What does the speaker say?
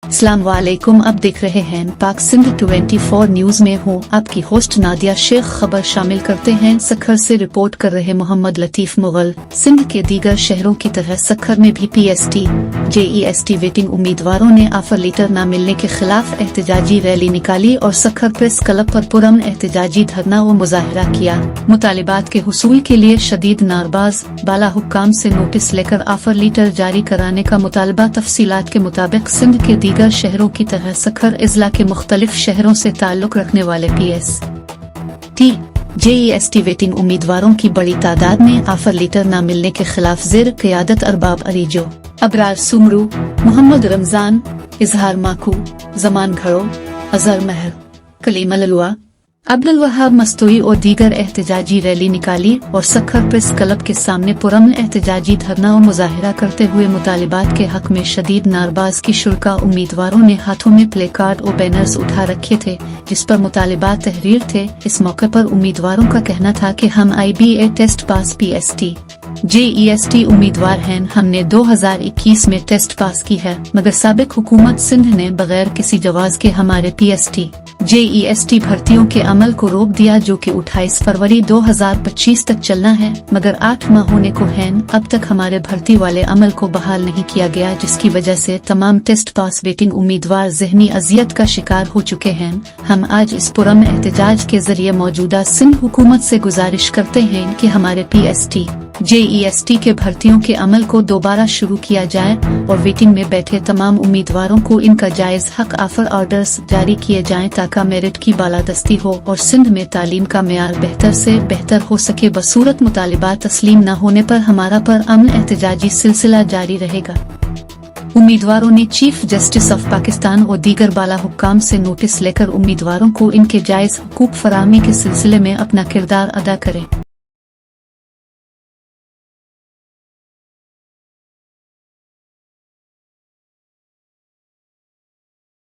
अस्सलाम वालेकुम। अब देख रहे हैं पाक सिंध 24 न्यूज में हूँ आपकी होस्ट नादिया शेख। खबर शामिल करते हैं। सखर से रिपोर्ट कर रहे मोहम्मद लतीफ मुगल। सिंध के दीगर शहरों की तरह सखर में भी PST JEST वेटिंग उम्मीदवारों ने ऑफर लेटर न मिलने के खिलाफ एहतजाजी रैली निकाली और सखर प्रेस क्लब पर पुरअमन एहतजाजी धरना व मुजाहरा किया। मुतालिबात के हुसूल के लिए शदीद नारबाज बाला हुक्काम से नोटिस लेकर ऑफर लेटर जारी कराने का मुतालबा। तफसीलात के मुताबिक सिंध के दीगर शहरों की तरह सखर इजला के मुख्तलिफ शहरों से ताल्लुक रखने वाले PST JEST वेटिंग उम्मीदवारों की बड़ी तादाद में ऑफर लेटर न मिलने के खिलाफ ज़ेर क़यादत अरबाब अरीजो, अबरार सुमरू, मोहम्मद रमजान, इजहार माकू, जमान घड़ो, अजहर महर, कलीम अलुआ, अब्दुल वहाब मस्तूई और दीगर एहतजाजी रैली निकाली और सखर प्रेस क्लब के सामने पुरअमन एहतजाजी धरना और मुजाहरा करते हुए मुतालिबात के हक में शदीद नारबाज की शुल्का उम्मीदवारों ने हाथों में प्ले कार्ड और बैनर्स उठा रखे थे जिस पर मुतालिबात तहरीर थे। इस मौके पर उम्मीदवारों का कहना था कि हम IBA test pass PST JEST उम्मीदवार हैं। हमने 2021 में टेस्ट पास की है मगर साबिक हुकूमत सिंध ने बगैर किसी जवाज के हमारे PST JEST भर्तियों के अमल को रोक दिया जो कि 28 फरवरी 2025 तक चलना है मगर 8 माह होने को हैं। अब तक हमारे भर्ती वाले अमल को बहाल नहीं किया गया जिसकी वजह से तमाम टेस्ट पास वेटिंग उम्मीदवार ज़हनी अजियत का शिकार हो चुके हैं। हम आज इस पुरअमन एहतजाज के जरिए मौजूदा सिंध हुकूमत से गुजारिश करते हैं कि हमारे PST JEST के भर्तियों के अमल को दोबारा शुरू किया जाए और वेटिंग में बैठे तमाम उम्मीदवारों को इनका जायज हक ऑफर ऑर्डर्स जारी किए जाएं ताकि मेरिट की बालादस्ती हो और सिंध में तालीम का मेयार बेहतर से बेहतर हो सके। बसूरत मुतालिबात तस्लीम न होने पर हमारा पुरअमन एहतजाजी सिलसिला जारी रहेगा। उम्मीदवारों ने चीफ जस्टिस ऑफ पाकिस्तान और दीगर बाला हुक्काम से नोटिस लेकर उम्मीदवारों को इनके जायज हुकूक फराहमी के सिलसिले में अपना किरदार अदा करें।